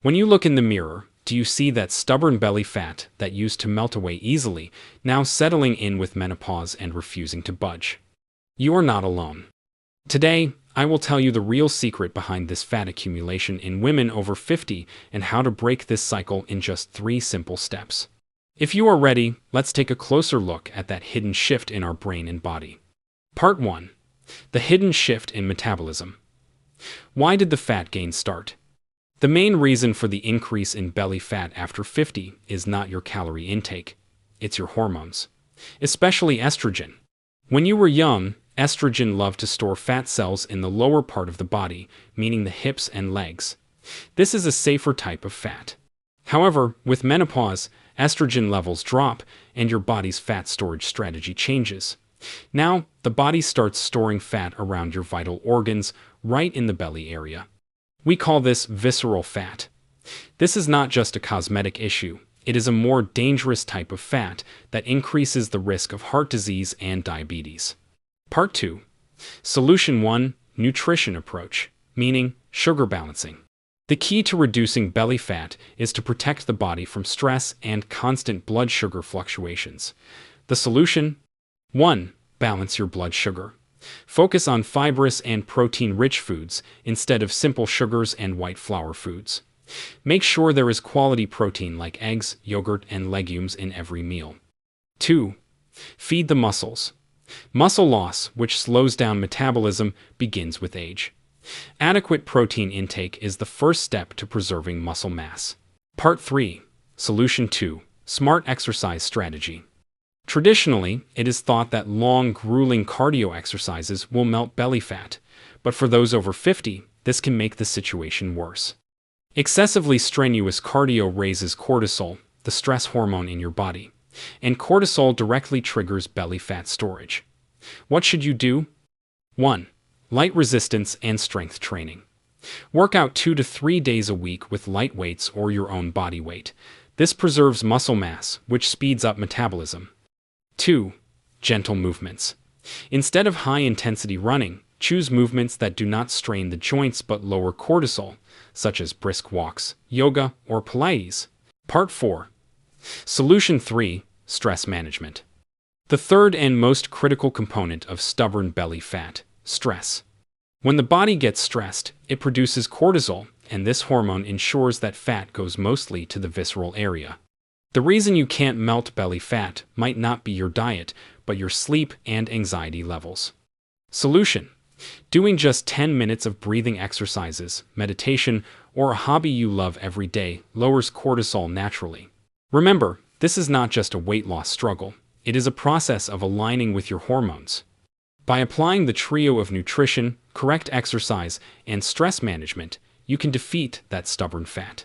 When you look in the mirror, do you see that stubborn belly fat that used to melt away easily, now settling in with menopause and refusing to budge? You are not alone. Today, I will tell you the real secret behind this fat accumulation in women over 50 and how to break this cycle in just 3 simple steps. If you are ready, let's take a closer look at that hidden shift in our brain and body. Part 1. The hidden shift in metabolism. Why did the fat gain start? The main reason for the increase in belly fat after 50 is not your calorie intake, it's your hormones, especially estrogen. When you were young, estrogen loved to store fat cells in the lower part of the body, meaning the hips and legs. This is a safer type of fat. However, with menopause, estrogen levels drop and your body's fat storage strategy changes. Now, the body starts storing fat around your vital organs, right in the belly area. We call this visceral fat. This is not just a cosmetic issue, it is a more dangerous type of fat that increases the risk of heart disease and diabetes. Part 2. Solution 1. Nutrition approach, meaning sugar balancing. The key to reducing belly fat is to protect the body from stress and constant blood sugar fluctuations. The solution? 1. Balance your blood sugar. Focus on fibrous and protein-rich foods instead of simple sugars and white flour foods. Make sure there is quality protein like eggs, yogurt, and legumes in every meal. 2. Feed the muscles. Muscle loss, which slows down metabolism, begins with age. Adequate protein intake is the first step to preserving muscle mass. Part 3. Solution 2. Smart exercise strategy. Traditionally, it is thought that long, grueling cardio exercises will melt belly fat, but for those over 50, this can make the situation worse. Excessively strenuous cardio raises cortisol, the stress hormone in your body, and cortisol directly triggers belly fat storage. What should you do? 1. Light resistance and strength training. Work out 2 to 3 days a week with light weights or your own body weight. This preserves muscle mass, which speeds up metabolism. 2. Gentle movements. Instead of high-intensity running, choose movements that do not strain the joints but lower cortisol, such as brisk walks, yoga, or Pilates. Part 4. Solution 3. Stress management. The third and most critical component of stubborn belly fat, stress. When the body gets stressed, it produces cortisol, and this hormone ensures that fat goes mostly to the visceral area. The reason you can't melt belly fat might not be your diet, but your sleep and anxiety levels. Solution: doing just 10 minutes of breathing exercises, meditation, or a hobby you love every day lowers cortisol naturally. Remember, this is not just a weight loss struggle, it is a process of aligning with your hormones. By applying the trio of nutrition, correct exercise, and stress management, you can defeat that stubborn fat.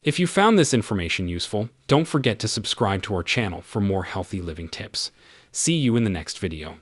If you found this information useful, don't forget to subscribe to our channel for more healthy living tips. See you in the next video.